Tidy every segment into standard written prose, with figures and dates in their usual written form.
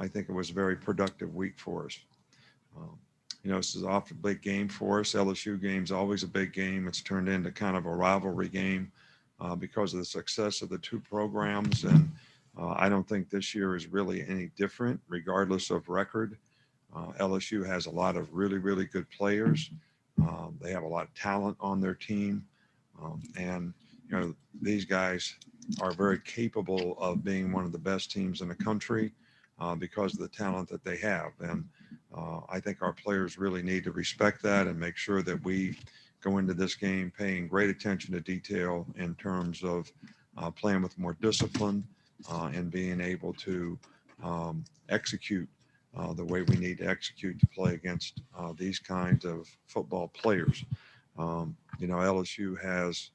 I think it was a very productive week for us. Um, this is often a big game for us. LSU game's always a big game. It's turned into kind of a rivalry game because of the success of the two programs. And I don't think this year is really any different, regardless of record. LSU has a lot of really, really good players. They have a lot of talent on their team. And, these guys are very capable of being one of the best teams in the country because of the talent that they have. And I think our players really need to respect that and make sure that we go into this game paying great attention to detail in terms of playing with more discipline and being able to execute the way we need to execute to play against these kinds of football players. LSU has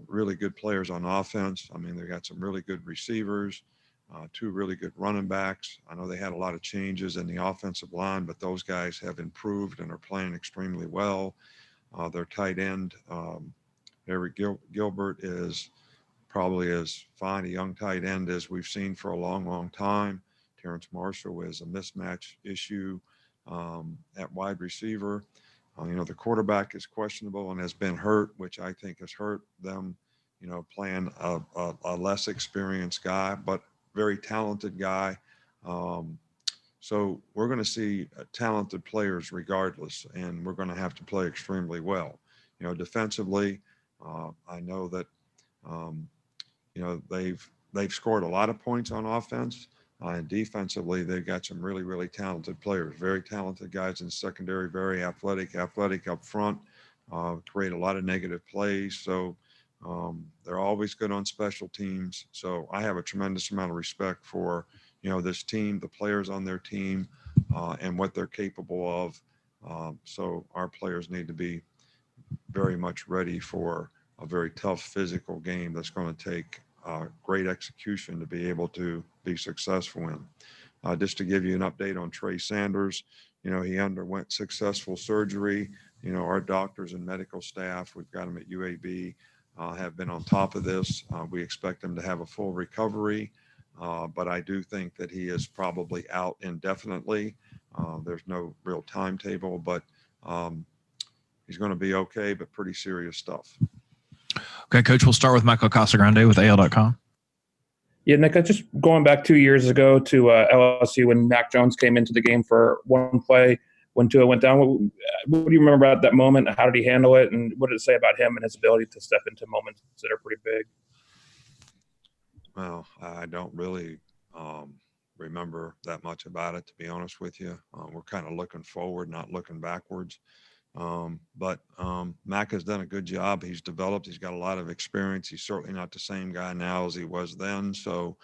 really good players on offense. I mean, they got some really good receivers, two really good running backs. I know they had a lot of changes in the offensive line, but those guys have improved and are playing extremely well. Their tight end, Eric Gilbert, is probably as fine a young tight end as we've seen for a long, long time. Terrence Marshall is a mismatch issue at wide receiver. The quarterback is questionable and has been hurt, which I think has hurt them, playing a less experienced guy, but very talented guy. So we're going to see talented players regardless, and we're going to have to play extremely well. Defensively, I know that, they've scored a lot of points on offense. And defensively, they've got some really, really talented players, very talented guys in secondary, very athletic up front, create a lot of negative plays. So they're always good on special teams. So I have a tremendous amount of respect for, this team, the players on their team, and what they're capable of. So our players need to be very much ready for a very tough physical game that's going to take great execution to be able to be successful in. Just to give you an update on Trey Sanders, he underwent successful surgery. Our doctors and medical staff, we've got him at UAB, have been on top of this. We expect him to have a full recovery, but I do think that he is probably out indefinitely. There's no real timetable, but he's going to be okay, but pretty serious stuff. Okay, Coach, we'll start with Michael Casagrande with AL.com. Yeah, Nick, just going back 2 years ago to LSU when Mac Jones came into the game for one play when Tua went down. What do you remember about that moment? How did he handle it? And what did it say about him and his ability to step into moments that are pretty big? Well, I don't really remember that much about it, to be honest with you. We're kind of looking forward, not looking backwards. But Mac has done a good job. He's developed. He's got a lot of experience. He's certainly not the same guy now as he was then. So,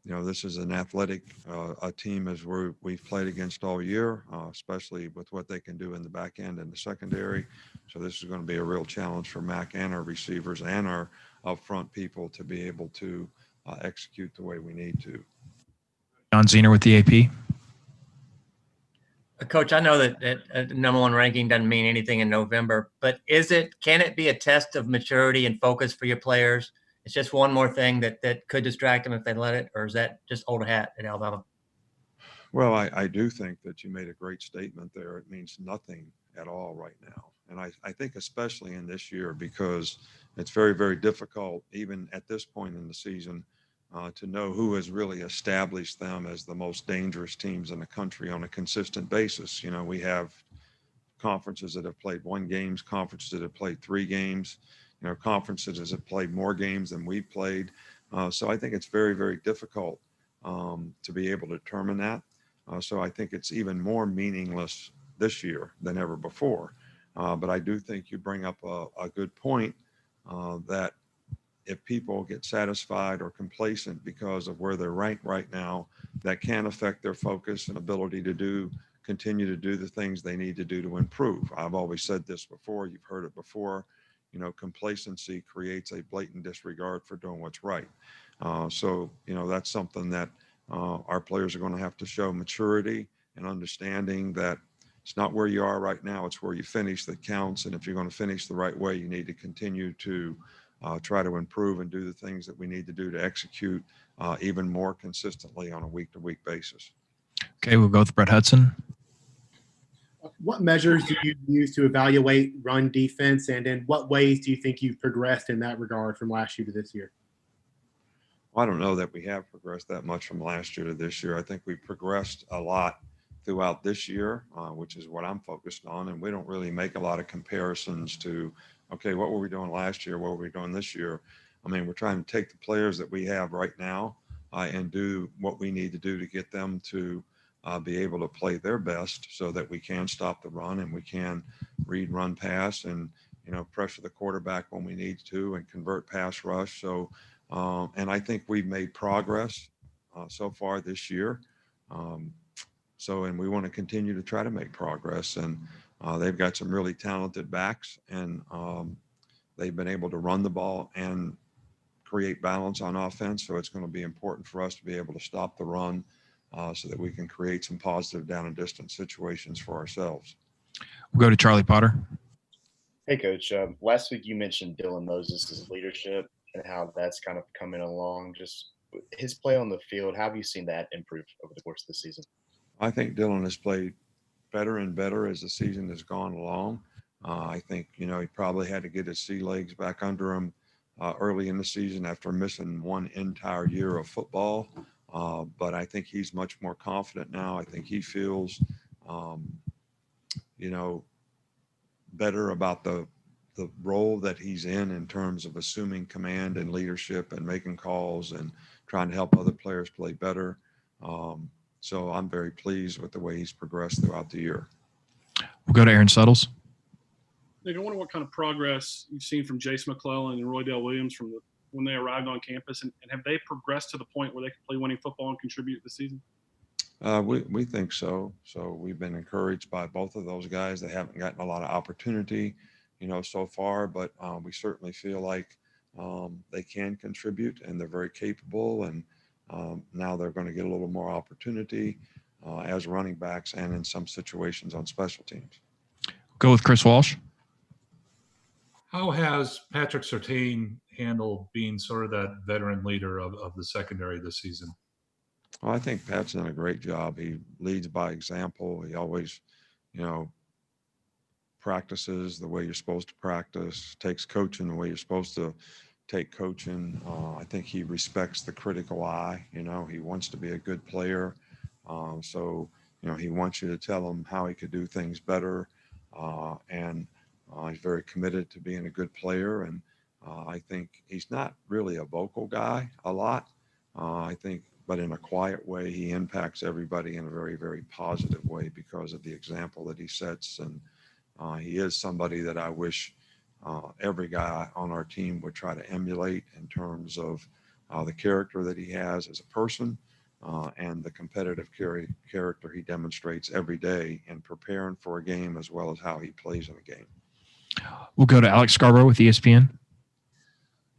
this is an athletic a team as we've played against all year, especially with what they can do in the back end and the secondary. So this is going to be a real challenge for Mac and our receivers and our upfront people to be able to execute the way we need to. John Zener with the AP. Coach, I know that number one ranking doesn't mean anything in November, but can it be a test of maturity and focus for your players? It's just one more thing that could distract them if they let it, or is that just old hat at Alabama? Well, I do think that you made a great statement there. It means nothing at all right now. And I think especially in this year, because it's very, very difficult, even at this point in the season, to know who has really established them as the most dangerous teams in the country on a consistent basis. We have conferences that have played 1 game, conferences that have played 3 games, conferences that have played more games than we've played. So I think it's very, very difficult to be able to determine that. So I think it's even more meaningless this year than ever before. But I do think you bring up a good point that if people get satisfied or complacent because of where they're ranked right now, that can affect their focus and ability to continue to do the things they need to do to improve. I've always said this before, you've heard it before, complacency creates a blatant disregard for doing what's right. So that's something that our players are going to have to show maturity and understanding that it's not where you are right now, it's where you finish that counts. And if you're going to finish the right way, you need to continue to try to improve and do the things that we need to do to execute even more consistently on a week-to-week basis. Okay, we'll go with Brett Hudson. What measures do you use to evaluate run defense, and in what ways do you think you've progressed in that regard from last year to this year? Well, I don't know that we have progressed that much from last year to this year. I think we progressed a lot throughout this year, which is what I'm focused on. And we don't really make a lot of comparisons to, okay, what were we doing last year? What were we doing this year? I mean, we're trying to take the players that we have right now and do what we need to do to get them to be able to play their best so that we can stop the run and we can read, run, pass, and, pressure the quarterback when we need to and convert pass rush. So, and I think we've made progress so far this year. And we want to continue to try to make progress. And they've got some really talented backs, and they've been able to run the ball and create balance on offense. So it's going to be important for us to be able to stop the run so that we can create some positive down and distance situations for ourselves. We'll go to Charlie Potter. Hey, Coach. Last week you mentioned Dylan Moses' leadership and how that's kind of coming along. Just his play on the field, how have you seen that improve over the course of the season? I think Dylan has played better and better as the season has gone along. I think, he probably had to get his sea legs back under him early in the season after missing one entire year of football. But I think he's much more confident now. I think he feels, better about the role that he's in terms of assuming command and leadership and making calls and trying to help other players play better. So I'm very pleased with the way he's progressed throughout the year. We'll go to Aaron Suttles. Nick, I wonder what kind of progress you've seen from Jace McClellan and Roydell Williams from when they arrived on campus, and have they progressed to the point where they can play winning football and contribute this season? We think so. So we've been encouraged by both of those guys. They haven't gotten a lot of opportunity, so far, but we certainly feel like they can contribute, and they're very capable. And now they're going to get a little more opportunity as running backs and in some situations on special teams. Go with Chris Walsh. How has Patrick Surtain handled being sort of that veteran leader of the secondary this season? Well, I think Pat's done a great job. He leads by example. He always, practices the way you're supposed to practice, takes coaching the way you're supposed to take coaching. I think he respects the critical eye. He wants to be a good player. So he wants you to tell him how he could do things better. And he's very committed to being a good player. And I think he's not really a vocal guy a lot. But in a quiet way, he impacts everybody in a very, very positive way because of the example that he sets. And he is somebody that I wish every guy on our team would try to emulate in terms of the character that he has as a person and the competitive character he demonstrates every day in preparing for a game as well as how he plays in a game. We'll go to Alex Scarborough with ESPN.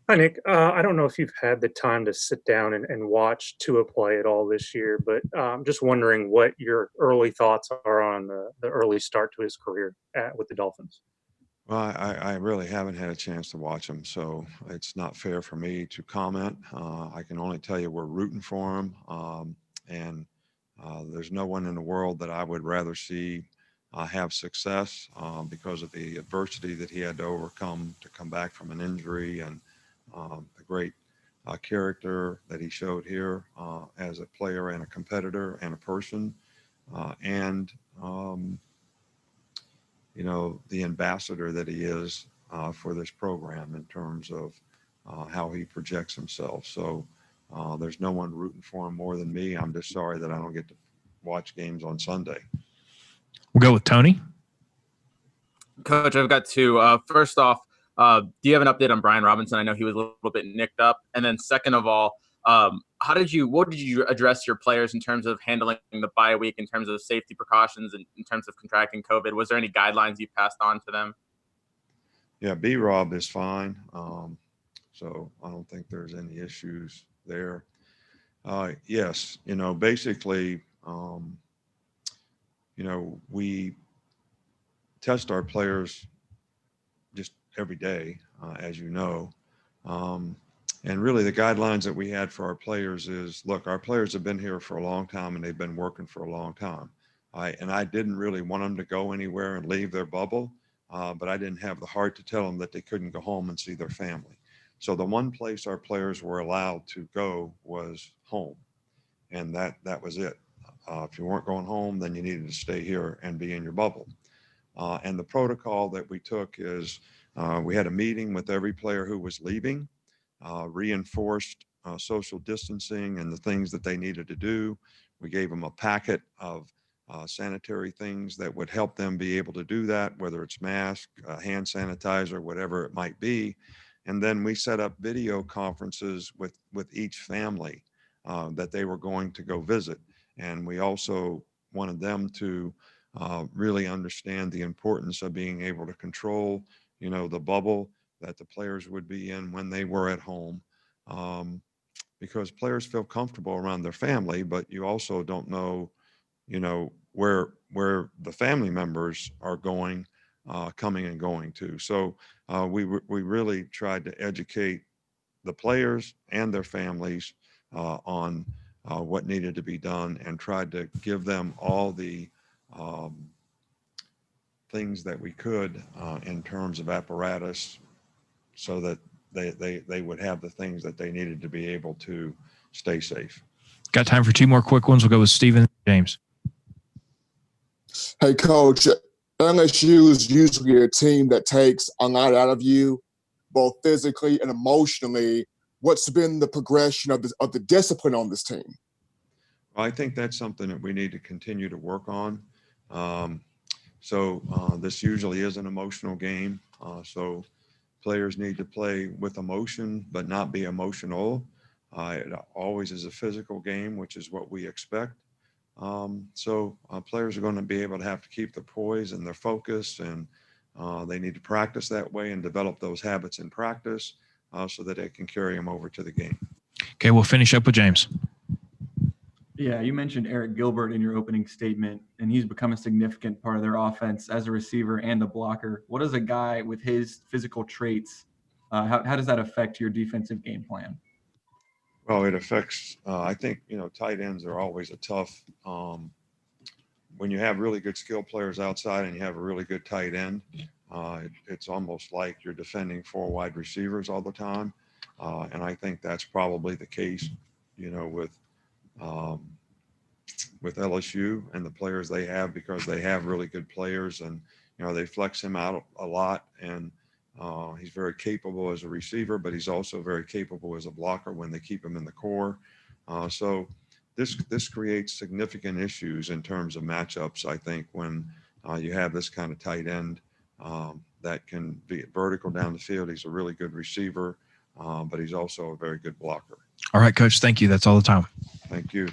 Hi, Nick. I don't know if you've had the time to sit down and watch Tua play at all this year, but I'm just wondering what your early thoughts are on the early start to his career with the Dolphins. Well, I really haven't had a chance to watch him, so it's not fair for me to comment. I can only tell you we're rooting for him, and there's no one in the world that I would rather see have success because of the adversity that he had to overcome to come back from an injury, and the great character that he showed here as a player and a competitor and a person, and the ambassador that he is for this program in terms of how he projects himself. So there's no one rooting for him more than me. I'm just sorry that I don't get to watch games on Sunday. We'll go with Tony. Coach, I've got two. First off, do you have an update on Brian Robinson? I know he was a little bit nicked up. And then second of all, what did you address your players in terms of handling the bye week, in terms of safety precautions, and in terms of contracting COVID? Was there any guidelines you passed on to them? Yeah, B-Rob is fine. So I don't think there's any issues there. Yes, basically, we test our players just every day, as you know. And really the guidelines that we had for our players is, look, our players have been here for a long time and they've been working for a long time. I didn't really want them to go anywhere and leave their bubble, but I didn't have the heart to tell them that they couldn't go home and see their family. So the one place our players were allowed to go was home. And that was it. If you weren't going home, then you needed to stay here and be in your bubble. And the protocol that we took is we had a meeting with every player who was leaving, reinforced social distancing and the things that they needed to do. We gave them a packet of sanitary things that would help them be able to do that, whether it's mask, hand sanitizer, whatever it might be. And then we set up video conferences with each family that they were going to go visit. And we also wanted them to really understand the importance of being able to control, the bubble that the players would be in when they were at home. Because players feel comfortable around their family, but you also don't know, where the family members are going, coming and going to. So we really tried to educate the players and their families on what needed to be done, and tried to give them all the things that we could in terms of apparatus, so that they would have the things that they needed to be able to stay safe. Got time for two more quick ones. We'll go with Steven James. Hey, Coach, LSU is usually a team that takes a lot out of you, both physically and emotionally. What's been the progression of the discipline on this team? Well, I think that's something that we need to continue to work on. So this usually is an emotional game. So players need to play with emotion, but not be emotional. It always is a physical game, which is what we expect. So players are going to be able to have to keep their poise and their focus, and they need to practice that way and develop those habits in practice so that they can carry them over to the game. Okay, we'll finish up with James. Yeah, you mentioned Eric Gilbert in your opening statement, and he's become a significant part of their offense as a receiver and a blocker. What does a guy with his physical traits, how does that affect your defensive game plan? Well, it affects, I think, tight ends are always a tough, when you have really good skill players outside and you have a really good tight end, it's almost like you're defending 4 wide receivers all the time. And I think that's probably the case, with LSU and the players they have, because they have really good players, and, they flex him out a lot, and he's very capable as a receiver, but he's also very capable as a blocker when they keep him in the core. So this creates significant issues in terms of matchups, I think, when you have this kind of tight end that can be vertical down the field. He's a really good receiver, but he's also a very good blocker. All right, Coach. Thank you. That's all the time. Thank you.